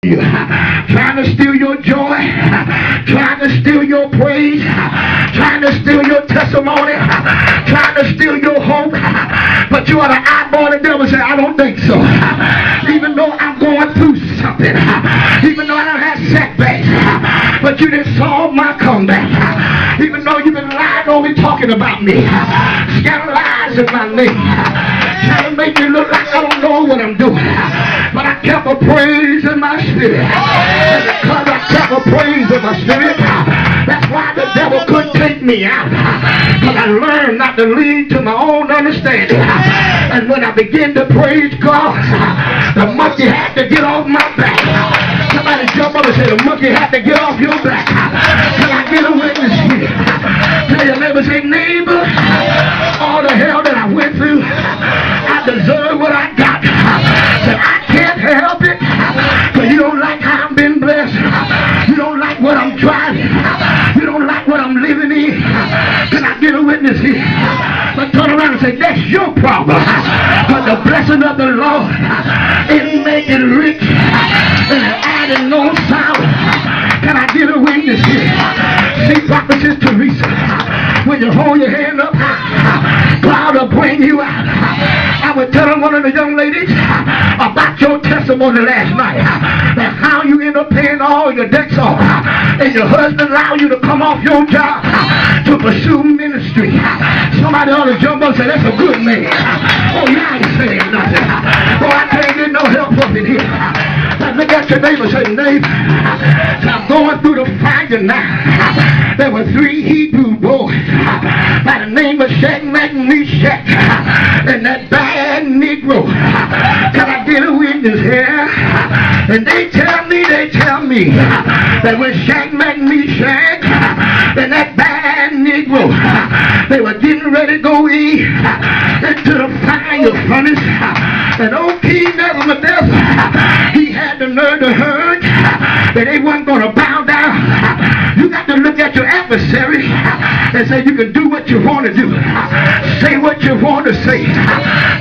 you, trying to steal your joy, trying to steal your praise, trying to steal your testimony, trying to steal your hope. But you are the eyeball the devil say, I don't think so. Even though I'm going through something, even though I don't have setbacks, but you didn't solve my comeback. Even though you've been lying on me, talking about me, scandalizing my name, trying to make me look like I don't know what I'm doing. But I kept a praise in my spirit. And because I kept a praise in my spirit, that's why the devil couldn't take me out. Because I learned not to lean to my own understanding. And when I began to praise God, the monkey had to get off my back. Somebody jump up and say, the monkey had to get off your back. Can I get a witness here? Tell your neighbor, say, neighbor, all the hell that I went through, I deserve what I got. Said, I can't help it. But you don't like how I've been blessed. You don't like what I'm driving. You don't like what I'm living in. Can I get a witness here? But turn around and say, that's your problem. But the blessing of the Lord is making rich and adding no sorrow. Can I get a witness here? See, Prophetess Teresa, when you hold your hand up, God will bring you out. I was telling one of the young ladies about your testimony last night, that how you end up paying all your debts off, and your husband allowed you to come off your job to pursue ministry. Somebody ought to jump up and say, that's a good man. Oh, you ain't saying nothing. Oh, I can't get no help up in here. Now look at your neighbor and say, neighbor, I'm going through the fire now. There were 3 Hebrew boys by the name of Shadrach, Meshach, and that bad Negro. Can I get a witness here? And they tell me that when Shadrach, Meshach, and that bad Negro, they were getting ready to go into the fire furnace, and old King Nebuchadnezzar, he had the nerve to hurt that they weren't going to bow down. You got to look at your adversary and say, you can do what you want to do, say what you want to say,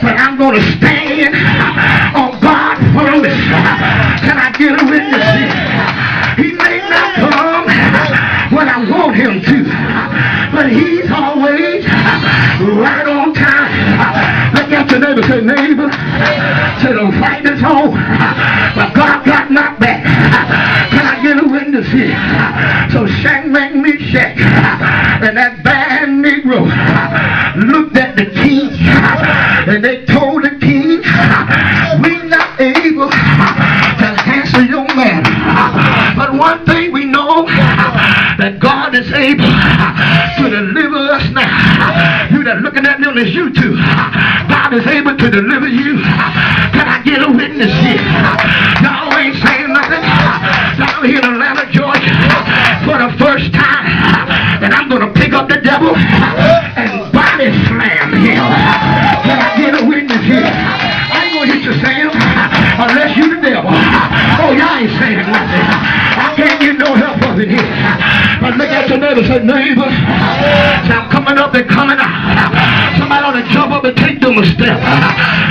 but I'm going to stand on God's promise. Can I get a witness here? He may not come when I want him to, but he's always right on time. Look at your neighbor, say, neighbor, say the fight is on, but God got my back. Can I get a witness here? So Shadrach, Meshach, and that bad Negro looked at the king, and they told the king, we're not able to answer your man, but one thing we know, that God is able to deliver us now. You that looking at me on this YouTube, God is able to deliver you. Can I get a witness here? Y'all ain't saying nothing. Down here in Atlanta, Georgia, for the first time, and I'm going to pick up the devil and body slam him. Can I get a witness here? I ain't going to hit you, Sam, unless you the devil. Oh, y'all ain't saying nothing. I can't get no help up in here. But look at your neighbor, say, neighbor, I'm coming up and coming out. Somebody ought to jump up and take them a step.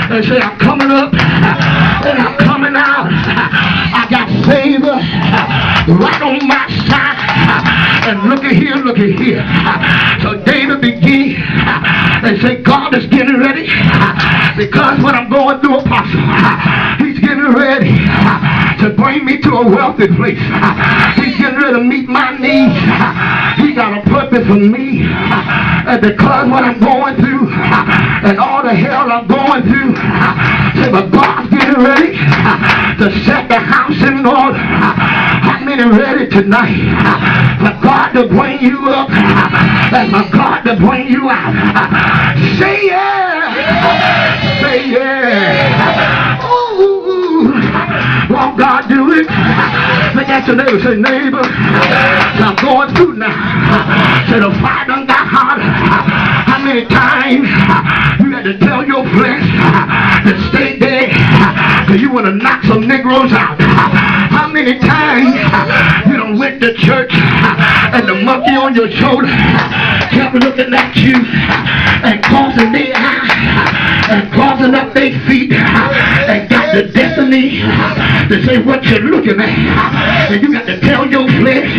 They say, I'm coming up and I'm coming out. I got favor right on my side. And look at here, look at here. So David began and say, God is getting ready, because what I'm going through, Apostle, he's getting ready to bring me to a wealthy place. He's getting ready to meet my needs. He got a purpose for me. And because what I'm going through and all the hell I'm going through, say, but God's getting ready to set the house in order. How many ready tonight for God to bring you up and for God to bring you out? Say yeah. Say yeah. Ooh. Won't God do it? Look at your neighbor, say, neighbor, I'm going through now. Say, the fire done got hotter. How many times you had to tell your flesh to stay there because you want to knock some Negroes out? How many times you done went to church and the monkey on your shoulder kept looking at you and causing their eye and crossing up their feet and got the destiny to say what you're looking at. And you got to tell your flesh,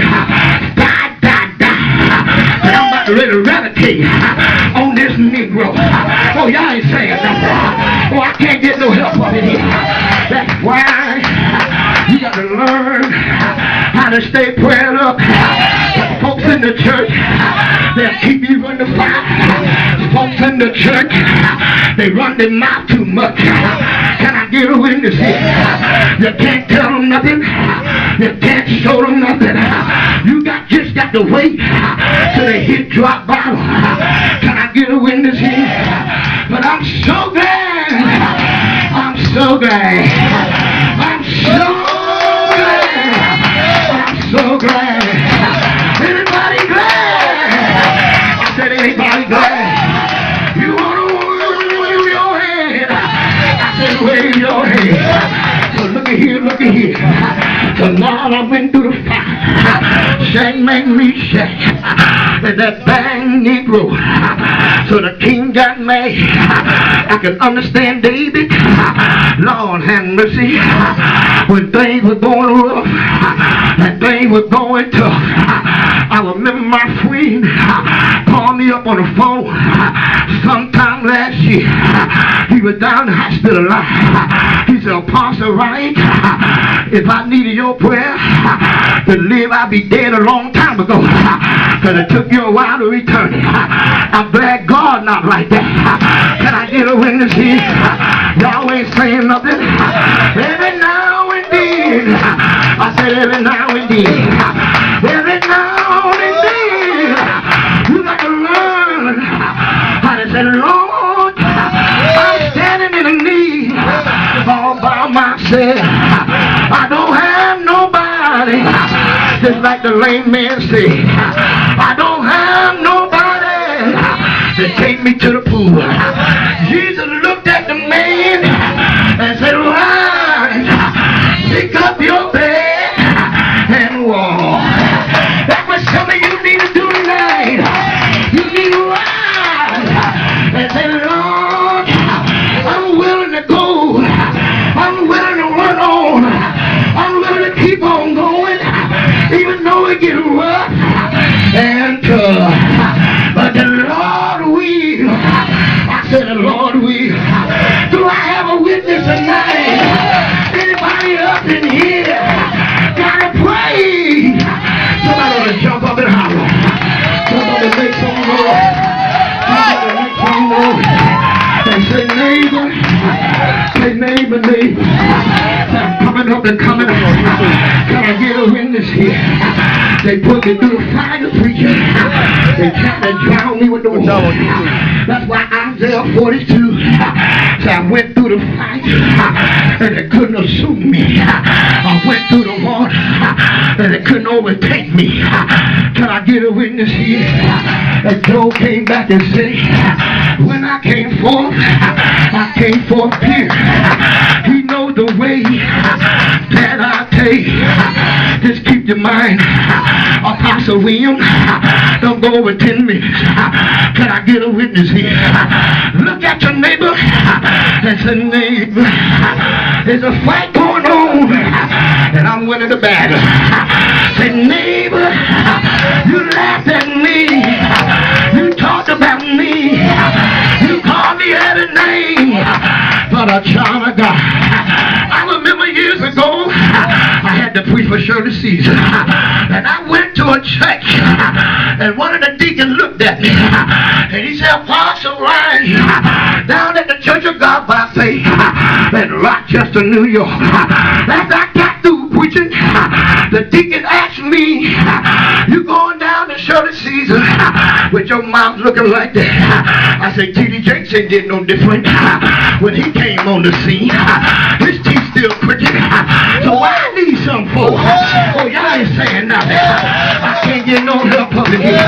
die, die, die. And I'm about to ready to eradicate on this Negro. Oh, y'all ain't saying nothing. Oh, I can't get no help up in here. That's why you got to learn how to stay prayed up. Folks in the church, they'll keep you from the fire. Folks in the church, they run their mouth too much. Can I get a witness here? You can't tell them nothing. You can't show them nothing. You just got to wait till they hit drop bottom. Can I get a witness here? But I'm so glad. I'm so glad. I'm so glad. I'm so glad. Anybody glad? I said anybody glad? You want to wave your hand? I said wave your hand. So look at here. So Lord, I went through the fire. Shang, make me shake. And that bang Negro. So the king got mad. I can understand David. Lord have mercy. When things were going rough and things were going tough, I remember my friend called me up on the phone sometime last year. He was down in the hospital line. He said, Apostle Wright, if I needed your prayer to live, I'd be dead a long time ago. Because it took you a while to return. I'm glad God not like that. Can I get a witness here? Y'all ain't saying nothing. Every now and then. I said every now and then. Every now and then. You got to learn how to say, Lord, I'm standing in the need all by myself. I don't have nobody. Just like the lame man said, I don't have nobody to take me to the pool. Jesus looked at the man and said, rise, pick up your bed and walk. That's what some of you need to do tonight. You need to rise and say, Lord, I'm willing to go. I'm willing to run on. I'm willing to keep on going, even though it gets rough and tough. But the Lord will. I said the Lord will. Do I have a witness tonight? Anybody up in here gotta pray? Somebody ought to jump up and holler. Somebody make some noise. Somebody make some noise. And say, neighbor. Say, neighbor. I'm coming up and coming up. Can I get a witness here? They put me through the fire, preacher. They tried to drown me with the water. That's why Isaiah 42 said I went through the fire and they couldn't assume me. I went through the water and they couldn't overtake me. Can I get a witness here? And Job came back and said, when I came forth pure. He knows the way that I take. Just keep your mind. Apostle William, don't go over 10 minutes. Can I get a witness here? Look at your neighbor and say, neighbor, there's a fight going on and I'm winning the battle. Say, neighbor, you laughed at me. You talked about me. You called me every name but a child of God. I remember years ago, I had to preach for Shirley Caesar. And I went to a church, and one of the deacons looked at me, and he said, Apostle Ryan, down at the Church of God by Faith in Rochester, New York. After I got through preaching, the deacon asked me, you going down to Shirley Caesar with your mouth looking like that? I said, T.D. Jakes ain't did no different when he came on the scene. His teeth still crooked. So why I need some for? Oh, y'all ain't saying nothing. I can't get no help up in here.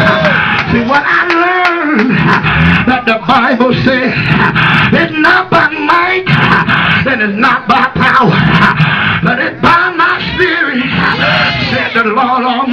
See, what I learned that the Bible says, it's not by might and it's not by power, but it's by my spirit, said the Lord Almighty.